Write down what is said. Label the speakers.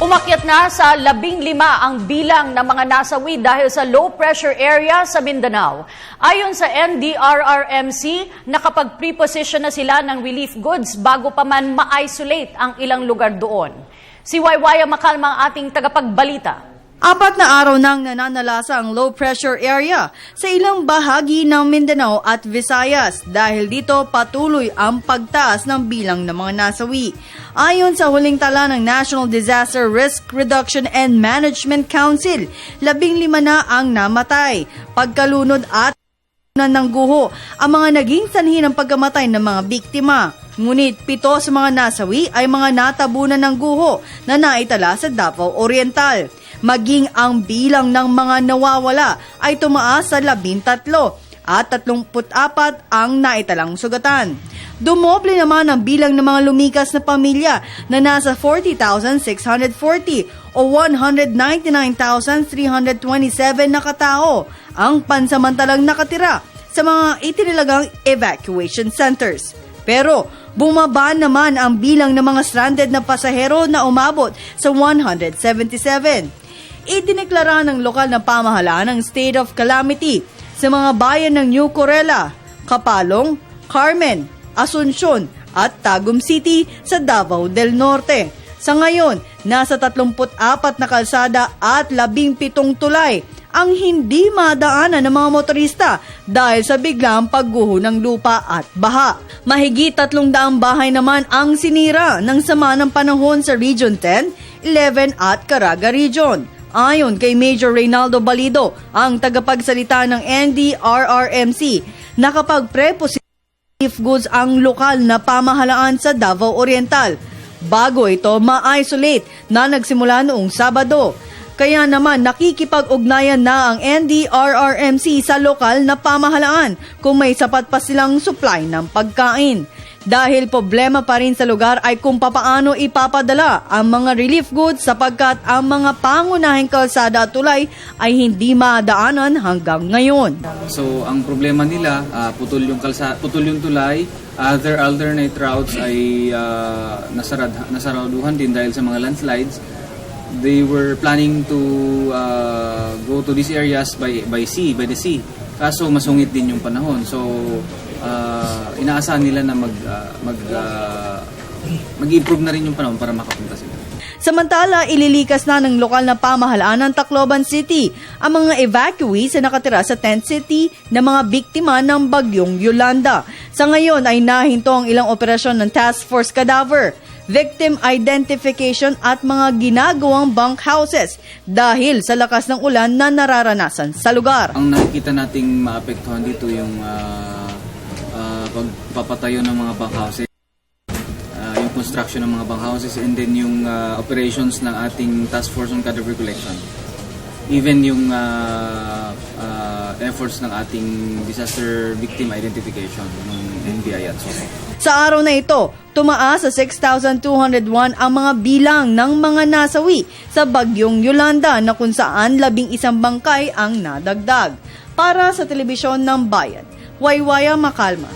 Speaker 1: Umakyat na sa 15 ang bilang ng mga nasawi dahil sa low pressure area sa Mindanao. Ayon sa NDRRMC, nakapag-preposition na sila ng relief goods bago pa man ma-isolate ang ilang lugar doon. Si Waywaya Makalma ang ating tagapagbalita.
Speaker 2: 4 na araw nang nananalasa ang low pressure area sa ilang bahagi ng Mindanao at Visayas dahil dito patuloy ang pagtaas ng bilang ng mga nasawi. Ayon sa huling tala ng National Disaster Risk Reduction and Management Council, 15 na ang namatay, pagkalunod at ng guho ang mga naging sanhi ng pagkamatay ng mga biktima. Ngunit 7 sa mga nasawi ay mga natabunan ng guho na naitala sa Davao Oriental. Maging ang bilang ng mga nawawala ay tumaas sa 13 at 34 ang naitalang sugatan. Dumoble naman ang bilang ng mga lumikas na pamilya na nasa 40,640 o 199,327 na katao ang pansamantalang nakatira sa mga itinilagang evacuation centers. Pero bumaba naman ang bilang ng mga stranded na pasahero na umabot sa 177. Idineklara ng lokal na pamahalaan ang state of calamity sa mga bayan ng New Corella, Kapalong, Carmen, Asuncion at Tagum City sa Davao del Norte. Sa ngayon, nasa 34 na kalsada at 17 tulay ang hindi madaanan ng mga motorista dahil sa biglang pagguho ng lupa at baha. Mahigit 300 bahay naman ang sinira ng sama ng panahon sa Region 10, 11 at Caraga Region. Ayon kay Major Reynaldo Balido, ang tagapagsalita ng NDRRMC, nakapag-preposition relief goods ang lokal na pamahalaan sa Davao Oriental bago ito ma-isolate na nagsimula noong Sabado. Kaya naman nakikipag-ugnayan na ang NDRRMC sa lokal na pamahalaan kung may sapat pa silang supply ng pagkain. Dahil problema pa rin sa lugar ay kung papaano ipapadala ang mga relief goods sapagkat ang mga pangunahing kalsada at tulay ay hindi madaanan hanggang ngayon.
Speaker 3: So ang problema nila, putol yung tulay, other alternate routes ay nasaraduhan din dahil sa mga landslides. They were planning to go to these areas by the sea. Kaso masungit din yung panahon. So inaasahan nila na mag-improve na rin yung panahon para makapunta sila.
Speaker 2: Samantala, ililikas na ng lokal na pamahalaan ng Tacloban City ang mga evacuees na nakatira sa tent city na mga biktima ng bagyong Yolanda. Sa ngayon ay nahinto ang ilang operasyon ng Task Force Cadaver, victim identification at mga ginagawang bunkhouses dahil sa lakas ng ulan na nararanasan sa lugar.
Speaker 3: Ang nakikita nating maapektuhan dito yung pagpapatayo ng mga bunkhouses, yung construction ng mga bunkhouses, and then yung operations ng ating Task Force on Cadaver Collection. Even yung efforts ng ating disaster victim identification ng NBI at so on.
Speaker 2: Sa araw na ito, tumaas sa 6,201 ang mga bilang ng mga nasawi sa bagyong Yolanda na kung saan 11 bangkay ang nadagdag. Para sa Telebisyon ng Bayan, Waywaya Makalma.